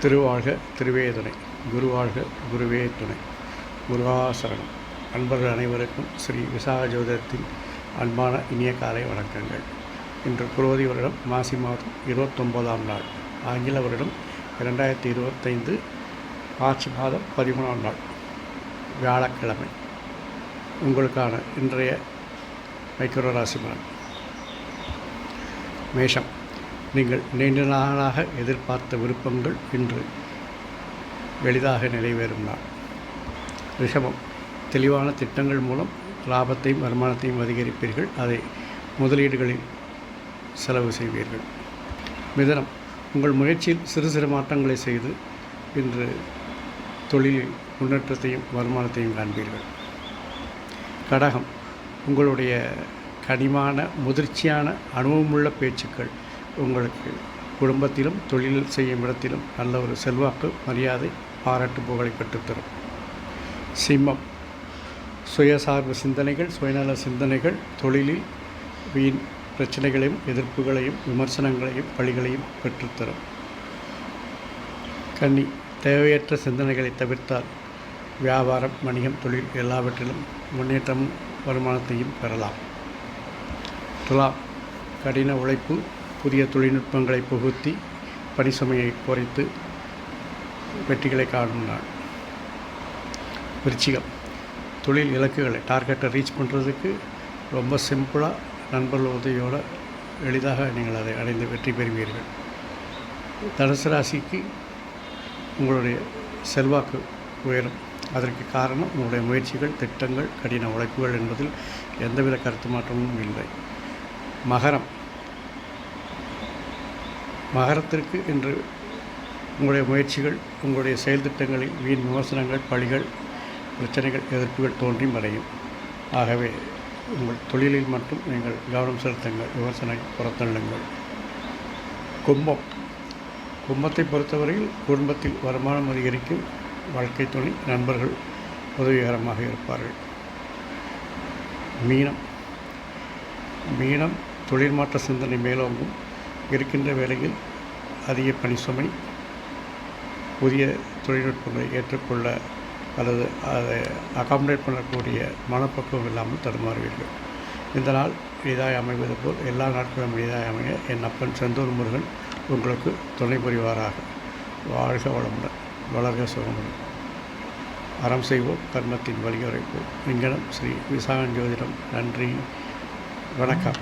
திருவாழ்க திருவே துணை, குருவாழ்க குருவே துணை, முருகாசரணம். அன்பர்கள் அனைவருக்கும் ஸ்ரீ விசாக ஜோதிடத்தின் அன்பான இனிய காலை வணக்கங்கள். இன்று குரோதி வருடம் மாசி மாதம் 29ஆம் நாள், ஆங்கில வருடம் 2025 மார்ச் மாதம் 13ஆம் நாள், வியாழக்கிழமை. உங்களுக்கான இன்றைய மைக்ரோ ராசி பலன். மேஷம், நீங்கள் நீண்ட நாளாக எதிர்பார்த்த விருப்பங்கள் இன்று எளிதாக நிறைவேறும் நாள். ரிஷபம், தெளிவான திட்டங்கள் மூலம் லாபத்தையும் வருமானத்தையும் அதிகரிப்பீர்கள். அதை முதலீடுகளில் செலவு செய்வீர்கள். மிதுனம், உங்கள் முயற்சியில் சிறு சிறு மாற்றங்களை செய்து இன்று தொழிலில் முன்னேற்றத்தையும் வருமானத்தையும் காண்பீர்கள். கடகம், உங்களுடைய கனிமான முதிர்ச்சியான அனுபவமுள்ள பேச்சுக்கள் உங்களுக்கு குடும்பத்திலும் தொழில் செய்யும் இடத்திலும் நல்ல ஒரு செல்வாக்கு, மரியாதை, பாராட்டு, புகழை பெற்றுத்தரும். சிம்மம், சுயசார்பு சிந்தனைகள், சுயநல சிந்தனைகள் தொழிலில் வீண் பிரச்சனைகளையும் எதிர்ப்புகளையும் விமர்சனங்களையும் பழிகளையும் பெற்றுத்தரும். கன்னி, தேவையற்ற சிந்தனைகளை தவிர்த்தால் வியாபாரம், வணிகம், தொழில் எல்லாவற்றிலும் முன்னேற்றமும் வருமானத்தையும் பெறலாம். துலாம், கடின உழைப்பு, புதிய தொழில்நுட்பங்களை புகுத்தி பணிசுமையை குறைத்து வெற்றிகளை காணும் நாள். விருச்சிகம், தொழில் இலக்குகளை டார்கெட்டை ரீச் பண்ணுறதுக்கு ரொம்ப சிம்பிளாக நண்பர்கள் உதவியோடு எளிதாக நீங்கள் அதை அடைந்து வெற்றி பெறுவீர்கள். தனுசு ராசிக்கு உங்களுடைய செல்வாக்கு உயரும். அதற்கு காரணம் உங்களுடைய முயற்சிகள், திட்டங்கள், கடின உழைப்புகள் என்பதில் எந்தவித கருத்து மாற்றமும் இல்லை. மகரம், மகரத்திற்கு இன்று உங்களுடைய முயற்சிகள், உங்களுடைய செயல் திட்டங்களில் வீண் விமர்சனங்கள், பழிகள், பிரச்சனைகள், எதிர்ப்புகள் தோன்றி மறையும். ஆகவே உங்கள் தொழிலில் மட்டும் நீங்கள் கவனம் செலுத்துங்கள், விமர்சனை புறத்தள்ளுங்கள். கும்பம், கும்பத்தை பொறுத்தவரையில் குடும்பத்தில் வருமானம் அதிகரிக்கும். வாழ்க்கை துணை, நண்பர்கள் உதவிகரமாக இருப்பார்கள். மீனம், மீனம், தொழில் மாற்ற சிந்தனை மேலோங்கும். இருக்கின்ற வேளையில் அதிக பணிசுமை, புதிய தொழில்நுட்பங்களை ஏற்றுக்கொள்ள அல்லது அதை அகாமடேட் பண்ணக்கூடிய மனப்பக்குவம் இல்லாமல் தடுமாறுவீர்கள். இந்த நாள் எளிதாய் அமைவது போல் எல்லா நாட்களும் எளிதாய் அமைய என் அப்பன் செந்தூர் முருகன் உங்களுக்கு துணை புரிவாராக. வாழ்க வளமுடன், வளர்க சுகமுடன். அறம் செய்வோம், கர்மத்தின் வழியுரைப்போம். இங்கனம் ஸ்ரீ விசாகன் ஜோதிடம். நன்றி, வணக்கம்.